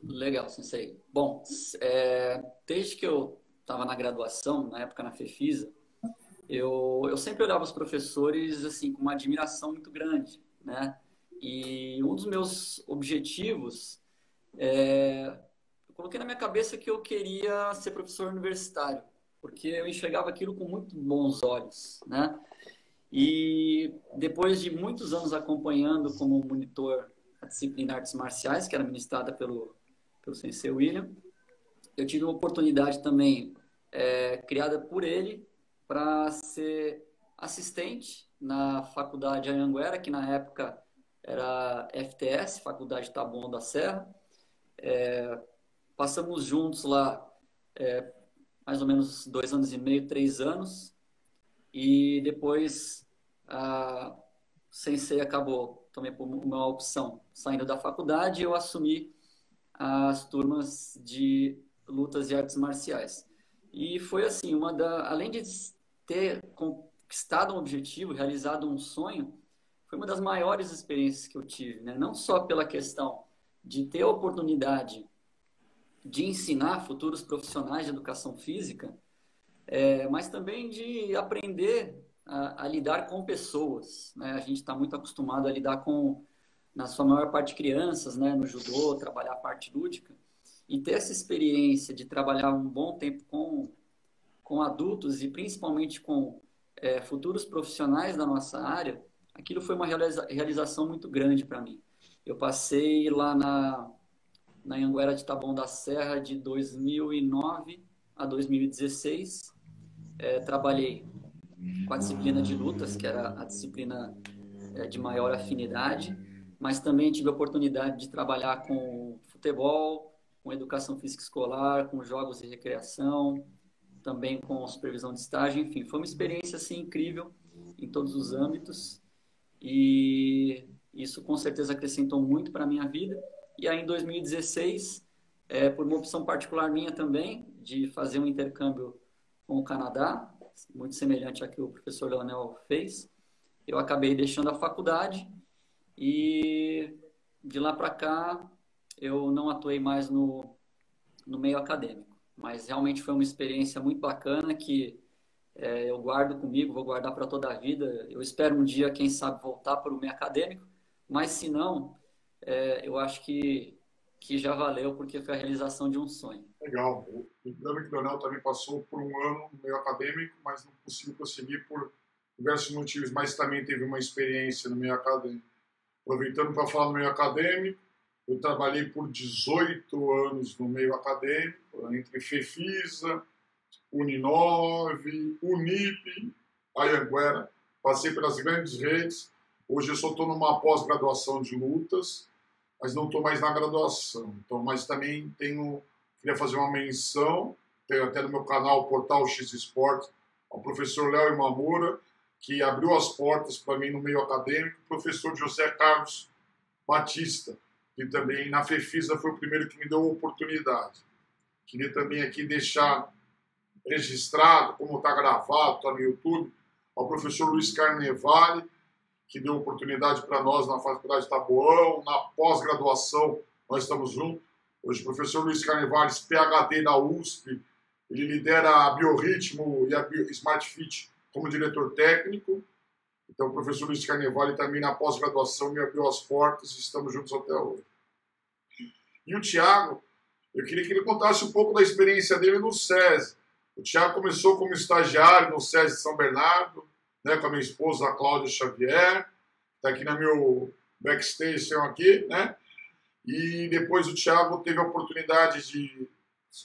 Legal, Sensei. Bom, desde que eu estava na graduação, na época na FEFISA, eu sempre olhava os professores assim com uma admiração muito grande, né? E um dos meus objetivos, eu coloquei na minha cabeça que eu queria ser professor universitário, porque eu enxergava aquilo com muito bons olhos, né? E depois de muitos anos acompanhando como monitor a disciplina Artes Marciais, que era ministrada pelo Sensei William, eu tive uma oportunidade também, criada por ele, para ser assistente na Faculdade Anhanguera, que na época era FTS, Faculdade Taboão da Serra. Passamos juntos lá mais ou menos 2 anos e meio, 3 anos, e depois a Sensei acabou, também por uma opção, saindo da faculdade, eu assumi as turmas de lutas e artes marciais. E foi assim, além de ter conquistado um objetivo, realizado um sonho, foi uma das maiores experiências que eu tive, né? Não só pela questão de ter a oportunidade de ensinar futuros profissionais de educação física, mas também de aprender a lidar com pessoas, né? A gente está muito acostumado a lidar com, na sua maior parte, crianças, né? No judô, trabalhar a parte lúdica. E ter essa experiência de trabalhar um bom tempo com adultos e principalmente com futuros profissionais da nossa área, aquilo foi uma realização muito grande para mim. Eu passei lá na Anhanguera de Taboão da Serra de 2009 a 2016. Trabalhei com a disciplina de lutas, que era a disciplina de maior afinidade, mas também tive a oportunidade de trabalhar com futebol, com educação física escolar, com jogos de recreação, também com supervisão de estágio, enfim, foi uma experiência assim, incrível em todos os âmbitos, e isso com certeza acrescentou muito para a minha vida. E aí em 2016, por uma opção particular minha também, de fazer um intercâmbio com o Canadá, muito semelhante a que o professor Leonel fez, eu acabei deixando a faculdade e de lá para cá eu não atuei mais no meio acadêmico. Mas realmente foi uma experiência muito bacana que eu guardo comigo, vou guardar para toda a vida. Eu espero um dia, quem sabe, voltar para o meio acadêmico, mas se não, eu acho que já valeu, porque foi a realização de um sonho. Legal. Lembrando que o Leonel também passou por um ano no meio acadêmico, mas não conseguiu prosseguir por diversos motivos, mas também teve uma experiência no meio acadêmico. Aproveitando para falar no meio acadêmico, eu trabalhei por 18 anos no meio acadêmico, entre FEFISA, Uninove, Unip, Anhanguera. Passei pelas grandes redes. Hoje eu só estou numa pós-graduação de lutas, mas não estou mais na graduação. Então, mas também queria fazer uma menção, tenho até no meu canal, o Portal X Esportes, ao professor Léo Imamura, que abriu as portas para mim no meio acadêmico, o professor José Carlos Batista, que também na FEFISA foi o primeiro que me deu a oportunidade. Queria também aqui deixar registrado, como está gravado, está no YouTube, ao professor Luiz Carnevale, que deu oportunidade para nós na Faculdade de Taboão, na pós-graduação, nós estamos juntos. Hoje o professor Luiz Carnevale, PhD da USP, Ele lidera a Biorritmo e a Smart Fit como diretor técnico. Então, o professor Luiz Carnevale também na pós-graduação me abriu as portas e estamos juntos até hoje. E o Thiago, eu queria que ele contasse um pouco da experiência dele no SESI. O Thiago começou como estagiário no SESI de São Bernardo, né, com a minha esposa, a Cláudia Xavier, está aqui no meu backstage aqui, né? E depois o Thiago teve a oportunidade de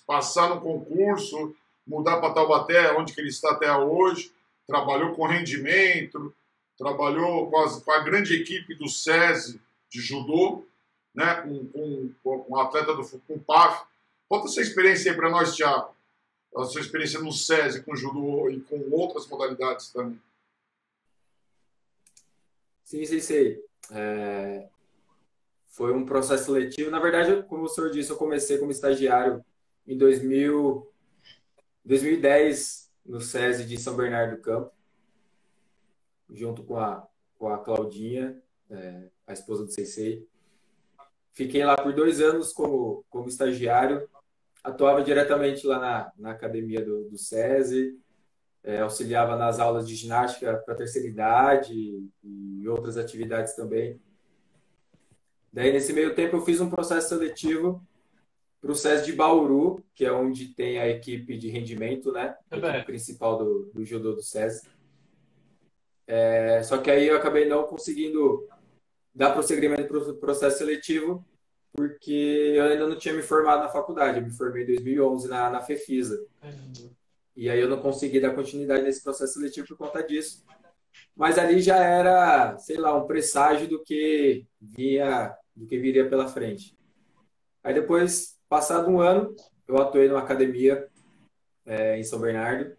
passar no concurso, mudar para Taubaté, onde que ele está até hoje, trabalhou com rendimento, trabalhou com a grande equipe do SESI de judô, né, com um atleta com PAF. Conta essa experiência aí para nós, Thiago. A sua experiência no SESI com judô e com outras modalidades também. Sim. Foi um processo seletivo. Na verdade, como o senhor disse, eu comecei como estagiário em 2010 no SESI de São Bernardo do Campo, junto com a Claudinha, a esposa do Sensei. Fiquei lá por 2 anos como estagiário, atuava diretamente lá na academia do SESI, auxiliava nas aulas de ginástica para a terceira idade e outras atividades também. Daí, nesse meio tempo, eu fiz um processo seletivo para o SESI de Bauru, que é onde tem a equipe de rendimento, né? A equipe principal do judô do SESI. Só que aí eu acabei não conseguindo dar prosseguimento para o processo seletivo, porque eu ainda não tinha me formado na faculdade. Eu me formei em 2011 na FEFISA. E aí eu não consegui dar continuidade nesse processo seletivo por conta disso. Mas ali já era, sei lá, um presságio do que viria pela frente. Aí depois, passado um ano, eu atuei numa academia em São Bernardo.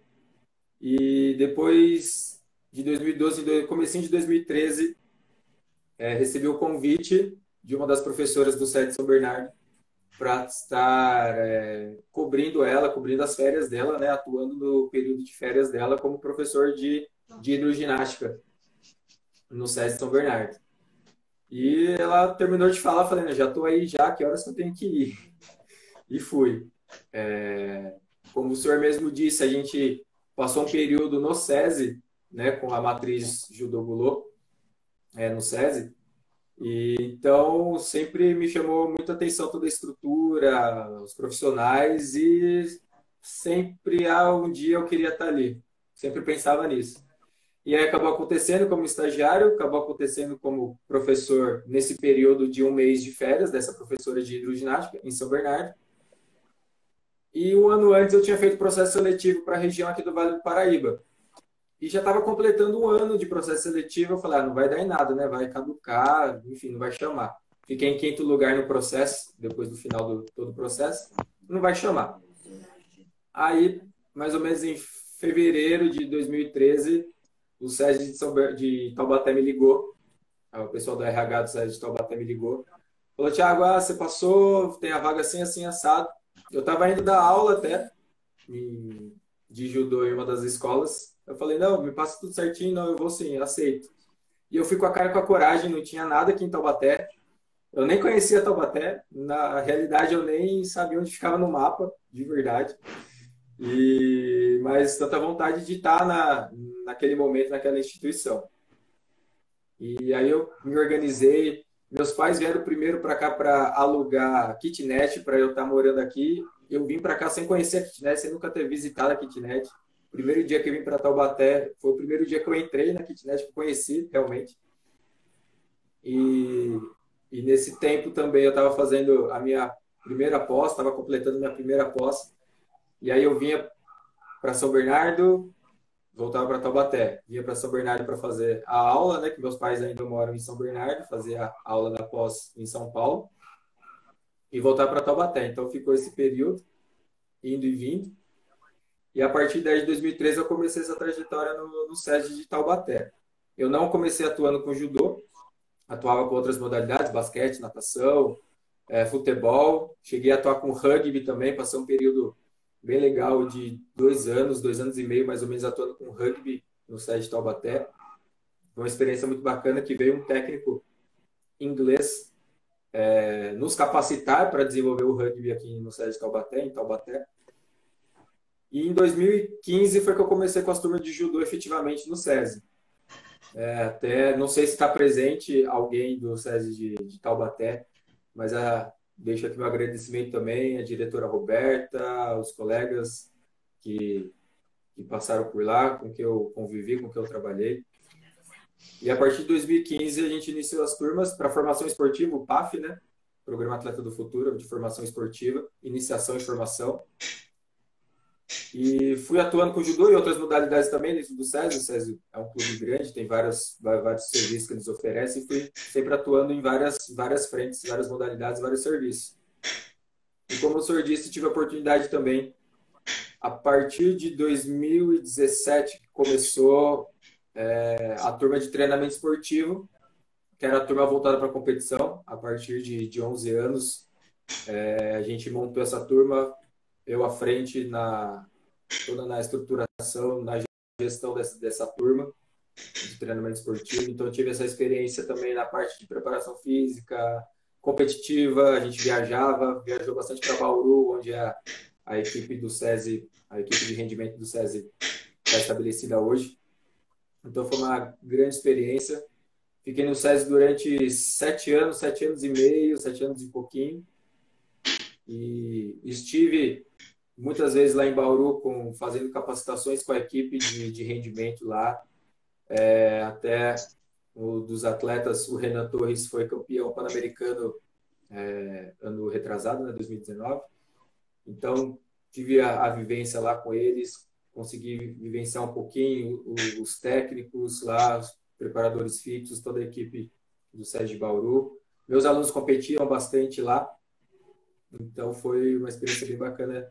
E depois de 2012, comecinho de 2013, recebi o convite de uma das professoras do SESI de São Bernardo para estar cobrindo as férias dela, né, atuando no período de férias dela como professor de hidroginástica no SESI de São Bernardo. E ela terminou de falar, falei, já estou aí já, que horas que eu tenho que ir? E fui. Como o senhor mesmo disse, a gente passou um período no SESI, né, com a matriz Judô Bulô, no SESI. E então sempre me chamou muita atenção toda a estrutura, os profissionais, e sempre um dia eu queria estar ali. Sempre pensava nisso. E aí acabou acontecendo como estagiário, acabou acontecendo como professor nesse período de 1 mês de férias dessa professora de hidroginástica em São Bernardo. E 1 ano antes eu tinha feito processo seletivo para a região aqui do Vale do Paraíba. E já estava completando 1 ano de processo seletivo. Eu falei, não vai dar em nada, né? Vai caducar, enfim, não vai chamar. Fiquei em 5º lugar no processo, depois do final do todo o processo. Não vai chamar. Aí, mais ou menos em fevereiro de 2013, o SESI de Taubaté me ligou. O pessoal do RH do SESI de Taubaté me ligou. Falou, Thiago, você passou, tem a vaga assim, assim, assado. Eu estava indo dar aula até de judô em uma das escolas. Eu falei, não, me passa tudo certinho, não, eu vou sim, aceito. E eu fui com a cara e com a coragem, não tinha nada aqui em Taubaté. Eu nem conhecia Taubaté, na realidade eu nem sabia onde ficava no mapa, de verdade. Mas tanta vontade de estar naquele momento, naquela instituição. E aí eu me organizei. Meus pais vieram primeiro para cá para alugar kitnet, para eu estar morando aqui. Eu vim para cá sem conhecer a kitnet, sem nunca ter visitado a kitnet. O primeiro dia que eu vim para Taubaté foi o primeiro dia que eu entrei na kitnet, que eu conheci realmente. E nesse tempo também eu estava fazendo a minha primeira pós, estava completando minha primeira pós. E aí eu vinha para São Bernardo, voltava para Taubaté. Vinha para São Bernardo para fazer a aula, né, que meus pais ainda moram em São Bernardo, fazer a aula da pós em São Paulo. E voltar para Taubaté. Então ficou esse período, indo e vindo. E a partir daí de 2013 eu comecei essa trajetória no SESI de Taubaté. Eu não comecei atuando com judô, atuava com outras modalidades, basquete, natação, futebol. Cheguei a atuar com rugby também, passei um período bem legal de 2 anos, 2 anos e meio mais ou menos atuando com rugby no SESI de Taubaté. Foi uma experiência muito bacana que veio um técnico inglês nos capacitar para desenvolver o rugby aqui no SESI de Taubaté, em Taubaté. E em 2015 foi que eu comecei com as turmas de judô efetivamente no SESI. Até não sei se está presente alguém do SESI de Taubaté, mas deixo aqui meu agradecimento também à diretora Roberta, aos colegas que passaram por lá, com que eu convivi, com que eu trabalhei. E a partir de 2015 a gente iniciou as turmas para formação esportiva, o PAF, né? Programa Atleta do Futuro, de formação esportiva, iniciação e formação. E fui atuando com judô e outras modalidades também dentro do SESI. O SESI é um clube grande, tem vários serviços que eles oferecem, e fui sempre atuando em várias frentes, várias modalidades, vários serviços. E como o senhor disse, tive a oportunidade também, a partir de 2017, que começou a turma de treinamento esportivo, que era a turma voltada para a competição. A partir de 11 anos, a gente montou essa turma, eu à frente, toda na estruturação, na gestão dessa turma de treinamento esportivo. Então, eu tive essa experiência também na parte de preparação física, competitiva. A gente viajou bastante para Bauru, onde a equipe do SESI, a equipe de rendimento do SESI está estabelecida hoje. Então, foi uma grande experiência. Fiquei no SESI durante 7 anos e meio, 7 anos e pouquinho. E estive muitas vezes lá em Bauru fazendo capacitações com a equipe de rendimento lá. Até dos atletas, o Renan Torres foi campeão pan-americano ano retrasado, né, 2019. Então, tive a vivência lá com eles, consegui vivenciar um pouquinho os técnicos lá, os preparadores fixos, toda a equipe do SESI de Bauru. Meus alunos competiam bastante lá, então foi uma experiência bem bacana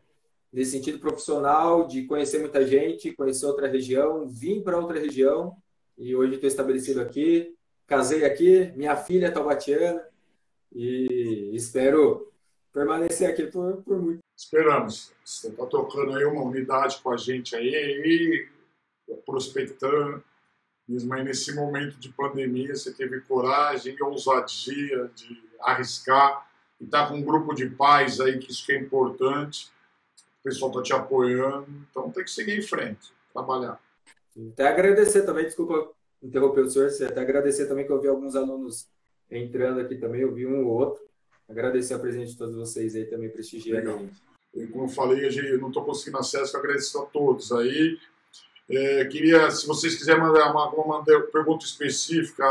nesse sentido profissional, de conhecer muita gente, conhecer outra região, vim para outra região e hoje estou estabelecido aqui, casei aqui, minha filha é taubatiana e espero permanecer aqui por muito. Esperamos. Você está tocando aí uma unidade com a gente aí, prospectando. Mesmo aí nesse momento de pandemia, você teve coragem e ousadia de arriscar e está com um grupo de pais aí, que isso que é importante. O pessoal está te apoiando, então tem que seguir em frente, trabalhar. Até agradecer também, desculpa interromper o senhor, até agradecer também que eu vi alguns alunos entrando aqui também, eu vi um ou outro. Agradecer a presença de todos vocês aí também, prestigiando a gente. E como eu falei, eu não estou conseguindo acesso, eu agradeço a todos aí. Queria, se vocês quiserem mandar uma pergunta específica,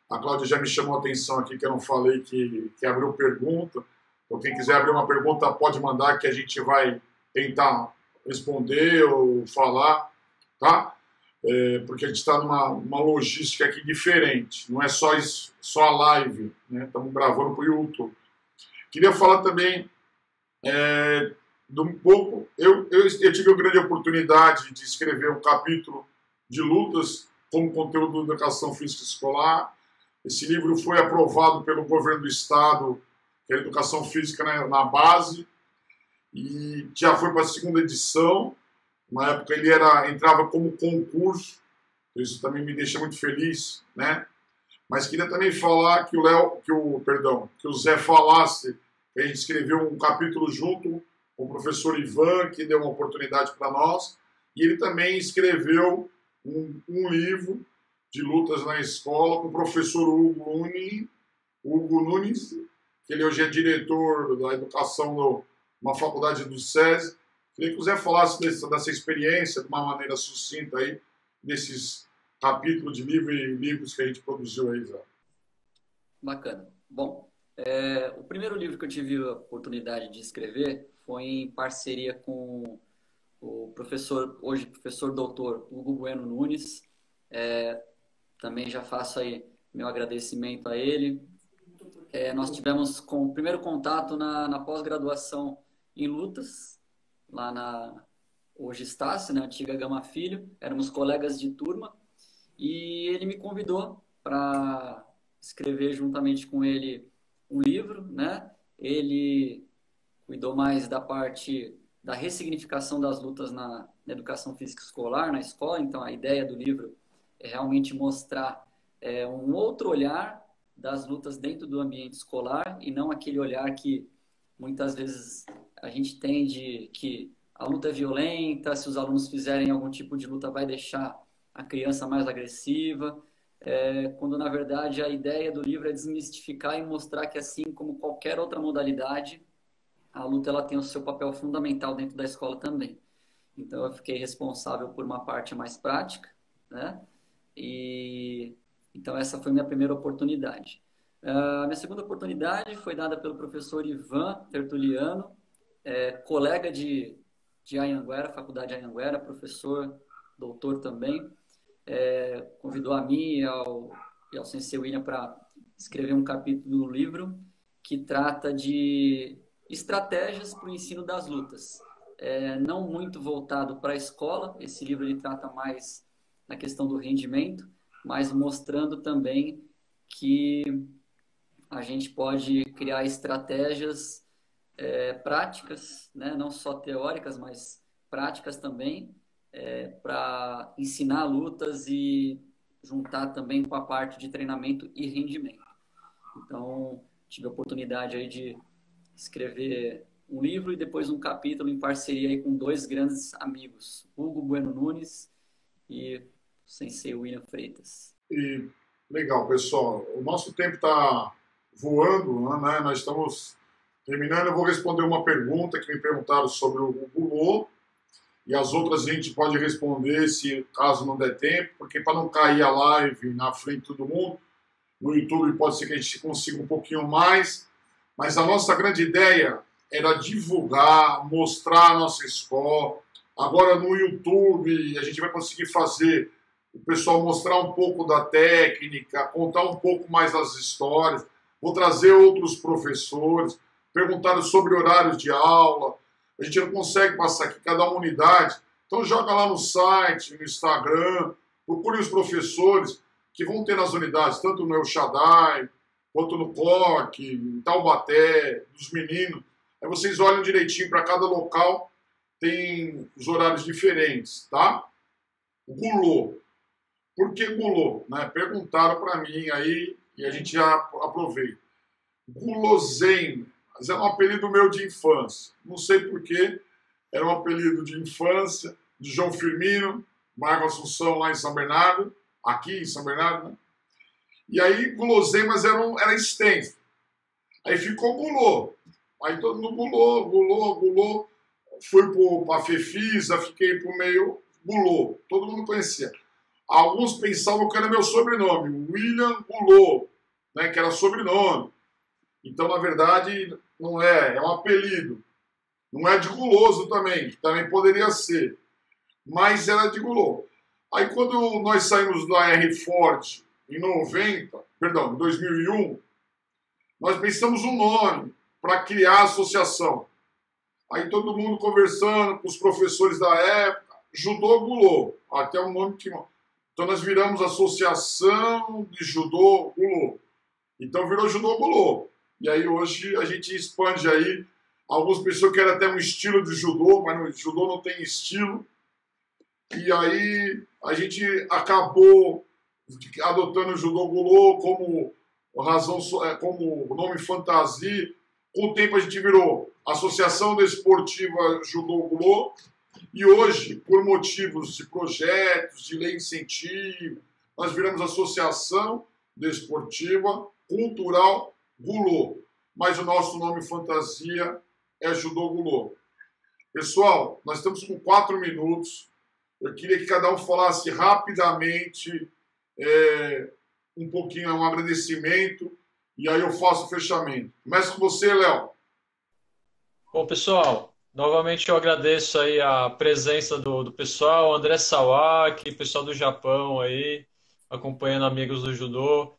a Cláudia já me chamou a atenção aqui, que eu não falei, que abriu pergunta. Então, quem quiser abrir uma pergunta, pode mandar, que a gente vai tentar responder ou falar, tá? Porque a gente está numa logística aqui diferente, não é só a live, né? Estamos gravando para o YouTube. Queria falar também de um pouco. Eu tive a grande oportunidade de escrever um capítulo de lutas como conteúdo da educação física escolar. Esse livro foi aprovado pelo governo do estado, que é a educação física na base, e já foi para a 2ª edição. Na época ele entrava como concurso, isso também me deixa muito feliz, né? Mas queria também falar que o Zé falasse, que a gente escreveu um capítulo junto com o professor Ivan, que deu uma oportunidade para nós, e ele também escreveu um livro de lutas na escola com o professor Hugo Nunes, que ele hoje é diretor da educação numa faculdade do SESI. Queria que o Zé falasse dessa experiência de uma maneira sucinta aí, nesses capítulos de livro e livros que a gente produziu aí, Zé. Bacana. Bom, o primeiro livro que eu tive a oportunidade de escrever foi em parceria com o professor, hoje professor doutor Hugo Bueno Nunes. Também já faço aí meu agradecimento a ele. Nós tivemos o primeiro contato na pós-graduação em lutas, lá hoje Estácio, na antiga Gama Filho. Éramos colegas de turma e ele me convidou para escrever juntamente com ele um livro, né? Ele cuidou mais da parte da ressignificação das lutas na educação física escolar, na escola. Então, a ideia do livro é realmente mostrar um outro olhar das lutas dentro do ambiente escolar e não aquele olhar que muitas vezes a gente tem de que a luta é violenta, se os alunos fizerem algum tipo de luta vai deixar a criança mais agressiva, quando na verdade a ideia do livro é desmistificar e mostrar que assim como qualquer outra modalidade, a luta ela tem o seu papel fundamental dentro da escola também. Então eu fiquei responsável por uma parte mais prática, né? E então essa foi minha primeira oportunidade. A minha segunda oportunidade foi dada pelo professor Ivan Tertuliano, colega de Anhanguera, Faculdade de Anhanguera, professor, doutor também. Convidou a mim e ao Sensei William para escrever um capítulo do livro que trata de estratégias para o ensino das lutas. Não muito voltado para a escola, esse livro ele trata mais na questão do rendimento, mas mostrando também que a gente pode criar estratégias práticas, né? Não só teóricas, mas práticas também, para ensinar lutas e juntar também com a parte de treinamento e rendimento. Então, tive a oportunidade aí de escrever um livro e depois um capítulo em parceria aí com 2 grandes amigos, Hugo Bueno Nunes e o Sensei William Freitas. E legal, pessoal. O nosso tempo está voando, né? Nós estamos terminando. Eu vou responder uma pergunta que me perguntaram sobre o Gulô e as outras a gente pode responder se caso não der tempo, porque para não cair a live na frente de todo mundo, no YouTube pode ser que a gente consiga um pouquinho mais, mas a nossa grande ideia era divulgar, mostrar a nossa escola. Agora no YouTube a gente vai conseguir fazer o pessoal mostrar um pouco da técnica, contar um pouco mais das histórias. Vou trazer outros professores, perguntaram sobre horários de aula. A gente não consegue passar aqui cada unidade. Então joga lá no site, no Instagram, procure os professores que vão ter nas unidades, tanto no El Shaddai, quanto no Coque, em Taubaté, dos meninos. Aí vocês olham direitinho para cada local, tem os horários diferentes, tá? Gulô. Por que Gulô? Né? Perguntaram para mim aí e a gente já aproveita. Gulosein, mas é um apelido meu de infância. Não sei porquê, era um apelido de infância de João Firmino, Marco Assunção lá em São Bernardo, aqui em São Bernardo, né? E aí Gulosein, mas era extenso. Aí ficou Gulô. Aí todo mundo Gulô. Fui para a Fefisa, fiquei para o meio Gulô. Todo mundo conhecia. Alguns pensavam que era meu sobrenome, William Gulô, né, que era sobrenome. Então, na verdade, não é um apelido. Não é de guloso também poderia ser. Mas era de Gulô. Aí quando nós saímos da R Ford em 2001, nós pensamos um nome para criar a associação. Aí todo mundo conversando com os professores da época, Judô Gulô, até o nome que... Então nós viramos Associação de Judô Gulô. Então virou Judô Gulô. E aí hoje a gente expande aí. Algumas pessoas querem até um estilo de judô, mas no judô não tem estilo. E aí a gente acabou adotando o Judô Gulô como nome fantasia. Com o tempo a gente virou Associação Desportiva Judô Gulô. E hoje, por motivos de projetos, de lei de incentivo, nós viramos Associação Desportiva Cultural Gulô. Mas o nosso nome fantasia é Judô Gulô. Pessoal, nós estamos com 4 minutos. Eu queria que cada um falasse rapidamente um pouquinho, um agradecimento, e aí eu faço o fechamento. Começa com você, Léo. Bom, pessoal, novamente eu agradeço aí a presença do pessoal, André Sawaki, pessoal do Japão aí, acompanhando Amigos do Judô,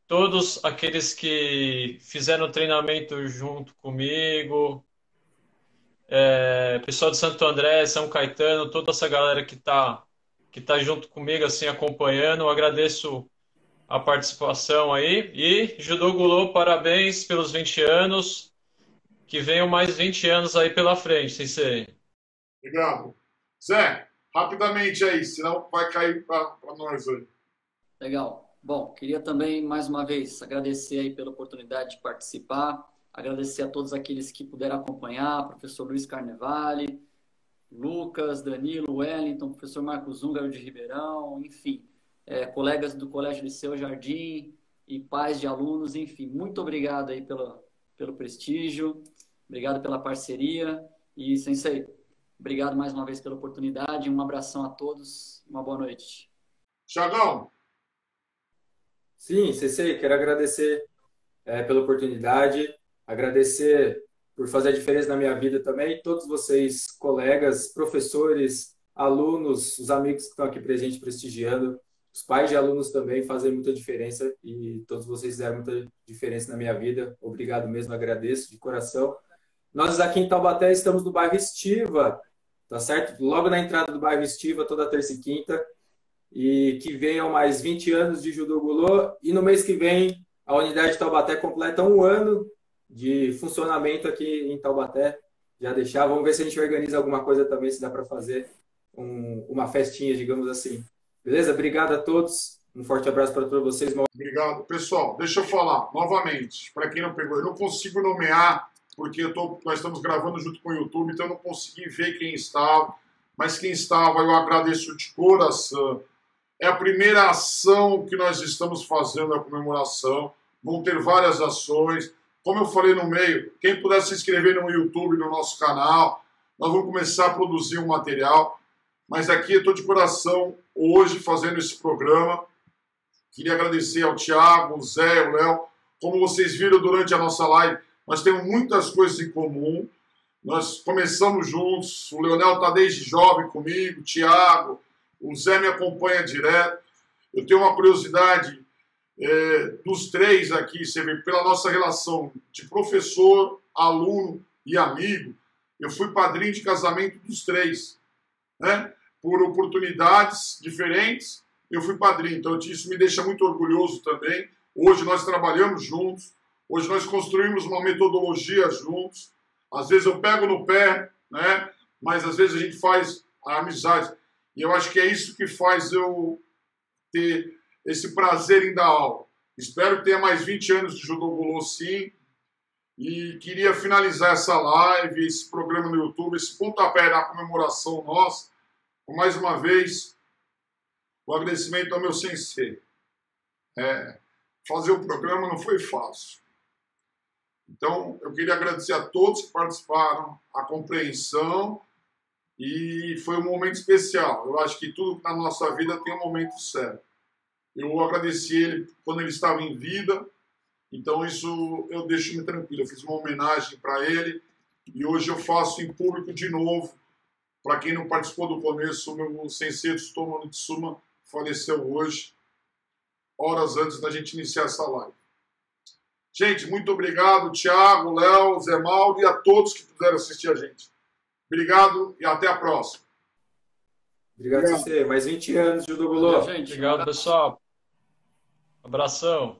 todos aqueles que fizeram treinamento junto comigo, pessoal de Santo André, São Caetano, toda essa galera que tá junto comigo, assim, acompanhando, eu agradeço a participação aí, e Judô Gulô, parabéns pelos 20 anos, que venham mais 20 anos aí pela frente, Sensei. Obrigado. Zé, rapidamente aí, senão vai cair para nós aí. Legal. Bom, queria também, mais uma vez, agradecer aí pela oportunidade de participar, agradecer a todos aqueles que puderam acompanhar, professor Luiz Carnevale, Lucas, Danilo, Wellington, professor Marcos Húngaro de Ribeirão, enfim, colegas do Colégio Liceu Jardim e pais de alunos, enfim, muito obrigado aí pelo prestígio, obrigado pela parceria e, Sensei, obrigado mais uma vez pela oportunidade, um abração a todos, uma boa noite. Thiagão. Sim, Sensei, quero agradecer pela oportunidade, agradecer por fazer a diferença na minha vida também, todos vocês, colegas, professores, alunos, os amigos que estão aqui presentes prestigiando, os pais de alunos também fazem muita diferença e todos vocês fizeram muita diferença na minha vida. Obrigado mesmo, agradeço de coração. Nós aqui em Taubaté estamos no bairro Estiva, tá certo? Logo na entrada do bairro Estiva, toda terça e quinta. E que venham mais 20 anos de Judô Gulô. E no mês que vem, a unidade de Taubaté completa 1 ano de funcionamento aqui em Taubaté. Já deixar, vamos ver se a gente organiza alguma coisa também, se dá para fazer uma festinha, digamos assim. Beleza? Obrigado a todos. Um forte abraço para todos vocês. Obrigado. Pessoal, deixa eu falar novamente, para quem não pegou, eu não consigo nomear, porque nós estamos gravando junto com o YouTube, então eu não consegui ver quem estava, mas quem estava eu agradeço de coração. É a primeira ação que nós estamos fazendo na comemoração. Vão ter várias ações. Como eu falei no meio, quem puder se inscrever no YouTube, no nosso canal, nós vamos começar a produzir um material. Mas aqui eu estou de coração hoje fazendo esse programa. Queria agradecer ao Thiago, o Zé, o Léo. Como vocês viram durante a nossa live, nós temos muitas coisas em comum. Nós começamos juntos. O Leonel está desde jovem comigo, o Thiago, o Zé me acompanha direto. Eu tenho uma curiosidade dos três aqui, você vê, pela nossa relação de professor, aluno e amigo. Eu fui padrinho de casamento dos três, né? Por oportunidades diferentes, eu fui padrinho. Então isso me deixa muito orgulhoso também. Hoje nós trabalhamos juntos, hoje nós construímos uma metodologia juntos. Às vezes eu pego no pé, né? Mas às vezes a gente faz a amizade. E eu acho que é isso que faz eu ter esse prazer em dar aula. Espero que tenha mais 20 anos de Judô Gulô, sim. E queria finalizar essa live, esse programa no YouTube, esse pontapé da comemoração nossa, com mais uma vez o agradecimento ao meu sensei. Fazer o programa não foi fácil. Então, eu queria agradecer a todos que participaram, a compreensão, e foi um momento especial. Eu acho que tudo na nossa vida tem um momento certo. Eu agradeci ele quando ele estava em vida, então isso eu deixo-me tranquilo. Eu fiz uma homenagem para ele e hoje eu faço em público de novo. Para quem não participou do começo, o meu sensei Tsutomu Nitsuma faleceu hoje, horas antes da gente iniciar essa live. Gente, muito obrigado, Thiago, Léo, Zé Mauro e a todos que puderam assistir a gente. Obrigado e até a próxima. Obrigado, Sensei. Mais 20 anos de Judô Gulô. Obrigado, pessoal. Abração.